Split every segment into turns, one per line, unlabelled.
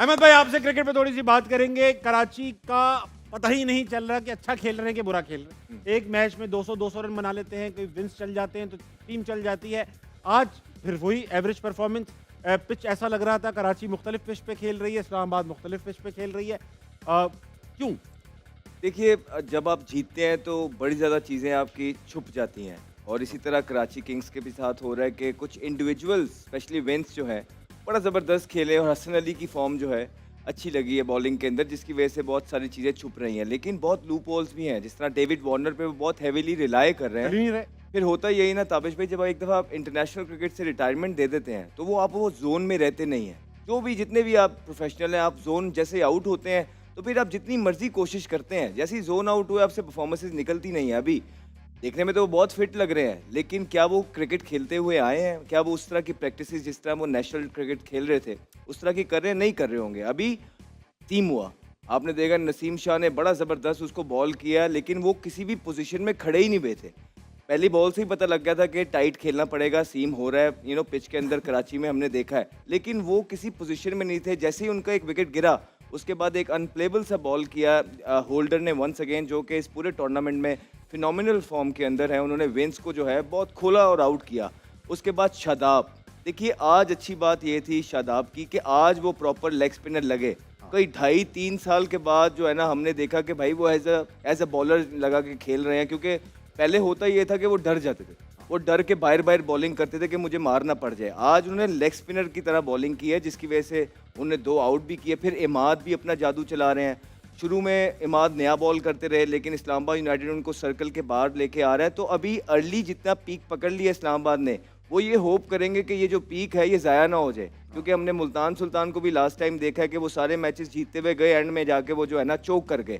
अहमद भाई आपसे क्रिकेट पे थोड़ी सी बात करेंगे। कराची का पता ही नहीं चल रहा कि अच्छा खेल रहे हैं कि बुरा खेल रहे हैं। एक मैच में 200 रन बना लेते हैं, कोई विंस चल जाते हैं तो टीम चल जाती है। आज फिर वही एवरेज परफॉर्मेंस। पिच ऐसा लग रहा था कराची मुख्तलिफ पिच पे खेल रही है, इस्लामाबाद मुख्तलिफ पिच पे खेल रही है। क्यों?
देखिए, जब आप जीतते हैं तो बड़ी ज़्यादा चीज़ें आपकी छुप जाती हैं और इसी तरह कराची किंग्स के भी साथ हो रहा है कि कुछ इंडिविजुअल्स स्पेशली विंस जो है बड़ा ज़बरदस्त खेले और हसन अली की फॉर्म जो है अच्छी लगी है बॉलिंग के अंदर, जिसकी वजह से बहुत सारी चीज़ें छुप रही हैं। लेकिन बहुत लूप होल्स भी हैं, जिस तरह डेविड वार्नर पे वो बहुत हैवीली रिलाई कर रहे
चल ही
हैं।
नहीं रहे।
फिर होता यही ना ताबिश भाई, जब एक दफ़ा आप इंटरनेशनल क्रिकेट से रिटायरमेंट दे देते हैं तो वो आप वो जोन में रहते नहीं हैं। जो भी जितने भी आप प्रोफेशनल हैं, आप जोन जैसे आउट होते हैं तो फिर आप जितनी मर्जी कोशिश करते हैं, जैसे ही जोन आउट हुए आपसे परफॉर्मेंसेज निकलती नहीं है। अभी देखने में तो वो बहुत फिट लग रहे हैं, लेकिन क्या वो क्रिकेट खेलते हुए आए हैं? क्या वो उस तरह की प्रैक्टिसेस जिस तरह वो नेशनल क्रिकेट खेल रहे थे उस तरह की कर रहे हैं? नहीं कर रहे होंगे। अभी टीम हुआ, आपने देखा नसीम शाह ने बड़ा ज़बरदस्त उसको बॉल किया, लेकिन वो किसी भी पोजीशन में खड़े ही नहीं हुए थे। पहली बॉल से ही पता लग गया था कि टाइट खेलना पड़ेगा, सीम हो रहा है, पिच के अंदर कराची में हमने देखा है, लेकिन वो किसी पोजीशन में नहीं थे। जैसे ही उनका एक विकेट गिरा उसके बाद एक अनप्लेबल सा बॉल किया होल्डर ने वंस अगेन, जो कि इस पूरे टूर्नामेंट में फिनोमिनल फॉर्म के अंदर है। उन्होंने विंस को जो है बहुत खोला और आउट किया। उसके बाद शादाब, देखिए आज अच्छी बात ये थी शादाब की कि आज वो प्रॉपर लेग स्पिनर लगे। कोई 2.5-3 साल के बाद जो है ना हमने देखा कि भाई वो एज अ बॉलर लगा के खेल रहे हैं, क्योंकि पहले होता ये था कि वो डर जाते थे, वो डर के बाहर बाहर बॉलिंग करते थे कि मुझे मारना पड़ जाए। आज उन्होंने लेग स्पिनर की तरह बॉलिंग की है, जिसकी वजह से उन्होंने 2 आउट भी किए। फिर इमाद भी अपना जादू चला रहे हैं। शुरू में इमाद नया बॉल करते रहे, लेकिन इस्लामाबाद यूनाइटेड उनको सर्कल के बाहर लेके आ रहा है। तो अभी अर्ली जितना पीक पकड़ लिया इस्लामाबाद ने, वो ये होप करेंगे कि ये जो पीक है ये ज़ाया ना हो जाए, क्योंकि हमने मुल्तान सुल्तान को भी लास्ट टाइम देखा है कि वो सारे मैचेस जीतते हुए गए, एंड में जाके वो जो है ना चोक कर गए।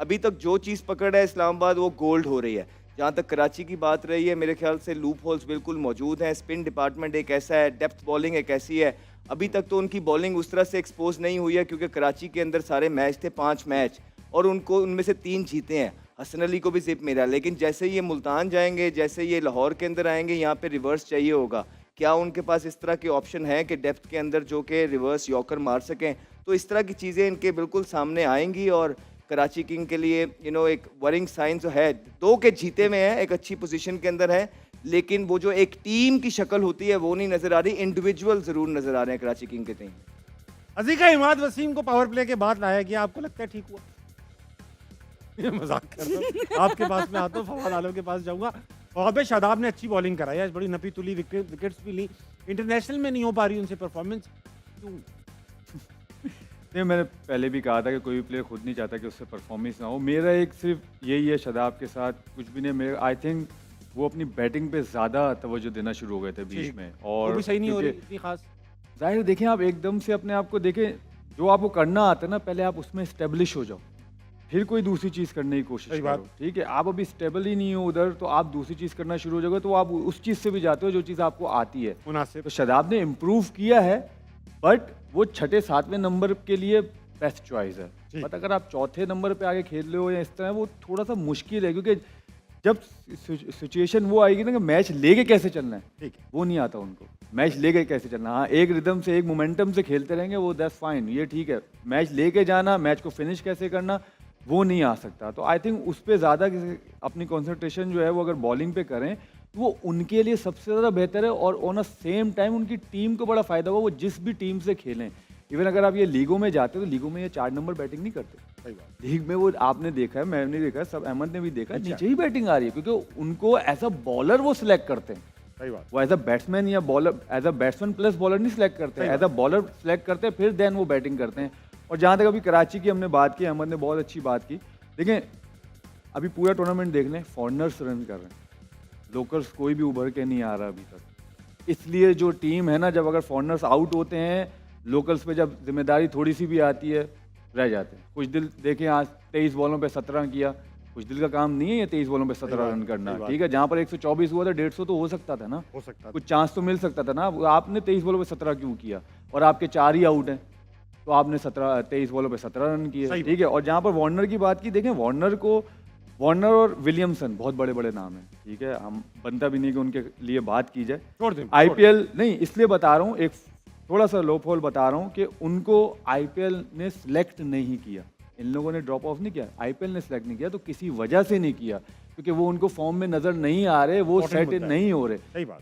अभी तक जो चीज़ पकड़ है इस्लामाबाद वो गोल्ड हो रही है। जहाँ तक कराची की बात रही है, मेरे ख्याल से लूप होल्स बिल्कुल मौजूद हैं। स्पिन डिपार्टमेंट एक ऐसा है, डेप्थ बॉलिंग एक ऐसी है। अभी तक तो उनकी बॉलिंग उस तरह से एक्सपोज नहीं हुई है, क्योंकि कराची के अंदर सारे मैच थे 5 मैच और उनको उनमें से 3 जीते हैं। हसन अली को भी जिप मिला, लेकिन जैसे ये मुल्तान जाएंगे, जैसे ये लाहौर के अंदर आएंगे, यहाँ पे रिवर्स चाहिए होगा। क्या उनके पास इस तरह के ऑप्शन है कि डेप्थ के अंदर जो कि रिवर्स यॉर्कर मार सकें? तो इस तरह की चीज़ें इनके बिल्कुल सामने आएंगी और कराची किंग के लिए एक वरिंग साइन जो है 2 के जीते में है, एक अच्छी पोजीशन के अंदर है, लेकिन वो जो एक टीम की शक्ल होती है वो नहीं नजर आ रही। इंडिविजुअल जरूर नजर आ रहे हैं कराची किंग के टीम।
अजीका इमाद वसीम को पावर प्ले के बाद लाया गया, आपको लगता है ठीक हुआ? ये मजाक कर रहा हूं। आपके पास में आता हूँ, फवाद आलम के पास जाऊंगा। फवाद भाई, शादाब ने अच्छी बॉलिंग कराई है, बड़ी नपी तुली विकेट्स भी ली। इंटरनेशनल में नहीं हो पा रही उनसे परफॉर्मेंस, क्यों?
नहीं, मैंने पहले भी कहा था कि कोई भी प्लेयर खुद नहीं चाहता कि उससे परफॉर्मेंस ना हो। मेरा एक सिर्फ यही है शादाब के साथ, कुछ भी नहीं। मेरे आई थिंक वो अपनी बैटिंग पे ज़्यादा तवज्जो देना शुरू हो गए थे बीच में, और
वो भी सही नहीं हो रही इतनी खास।
जाहिर देखें, आप एकदम से अपने आप को देखें, जो आपको करना आता है ना पहले आप उसमें स्टेब्लिश हो जाओ, फिर कोई दूसरी चीज़ करने की कोशिश करो। ठीक है, आप अभी स्टेबल ही नहीं हो उधर, तो आप दूसरी चीज़ करना शुरू हो जाओगे, तो आप उस चीज़ से भी जाते हो जो चीज़ आपको आती है।
मुनासिब।
तो शादाब ने इम्प्रूव किया है, बट वो 6-7वें नंबर के लिए बेस्ट चॉइस है। बट अगर आप 4थे नंबर पे आगे खेल रहे हो या इस तरह, वो थोड़ा सा मुश्किल है, क्योंकि जब सिचुएशन वो आएगी ना कि मैच लेके कैसे चलना है,
ठीक है,
वो नहीं आता उनको। मैच लेके कैसे चलना, हाँ एक रिदम से एक मोमेंटम से खेलते रहेंगे वो दैट्स फाइन, ये ठीक है। मैच लेके जाना, मैच को फिनिश कैसे करना, वो नहीं आ सकता। तो आई थिंक उस पर ज़्यादा अपनी कॉन्सेंट्रेशन जो है वो अगर बॉलिंग पे करें तो वो उनके लिए सबसे ज़्यादा बेहतर है, और ऑन अ सेम टाइम उनकी टीम को बड़ा फ़ायदा हुआ, वो जिस भी टीम से खेलें। इवन अगर आप ये लीगों में जाते हो तो लीगों में ये 4 नंबर बैटिंग नहीं करते।
सही बात।
लीग में वो आपने देखा है, मैंने देखा है, सब अहमद ने भी देखा है, नीचे ही बैटिंग आ रही है, क्योंकि उनको एज अ बॉलर वो सिलेक्ट करते हैं।
सही बात।
वो एज अ बैट्समैन या bowler, as a batsman plus bowler नहीं सिलेक्ट करते, एज अ बॉलर सिलेक्ट करते हैं, फिर देन वो बैटिंग करते हैं। और जहाँ तक अभी कराची की हमने बात की, अहमद ने बहुत अच्छी बात की। देखें, अभी पूरा टूर्नामेंट देख लें, फॉरनर्स रन कर रहे हैं, लोकल्स कोई भी उभर के नहीं आ रहा अभी तक। इसलिए जो टीम है ना, जब अगर फॉरनर्स आउट होते हैं, लोकल्स पे जब जिम्मेदारी थोड़ी सी भी आती है, रह जाते हैं। कुछ दिल देखें, आज 23 बॉलों पे 17 किया, कुछ दिल का काम नहीं है ये 23 बॉलों पे 17 रन करना। ठीक है, जहाँ पर 124 हुआ था, 150 तो हो सकता था ना,
हो सकता
कुछ चांस तो मिल सकता था ना। आपने 23 बॉलों पे 17 क्यों किया, और आपके 4 ही आउट हैं, तो आपने 23 बॉलों पे 17 रन किए। ठीक है, और जहाँ पर वार्नर की बात की, देखें वार्नर और विलियमसन बहुत बड़े बड़े नाम हैं। ठीक है, हम बनता भी नहीं कि उनके लिए बात की जाए।
छोड़ दें,
आईपीएल नहीं, इसलिए बता रहा हूँ, एक थोड़ा सा लो फॉल बता रहा हूँ कि उनको आईपीएल ने सिलेक्ट नहीं किया। इन लोगों ने ड्रॉप ऑफ नहीं किया, आईपीएल ने सिलेक्ट नहीं किया, तो किसी वजह से नहीं किया, क्योंकि वो उनको फॉर्म में नजर नहीं आ रहे, वो
Important
सेट
मुद्दा है।
नहीं हो रहे।
सही बात।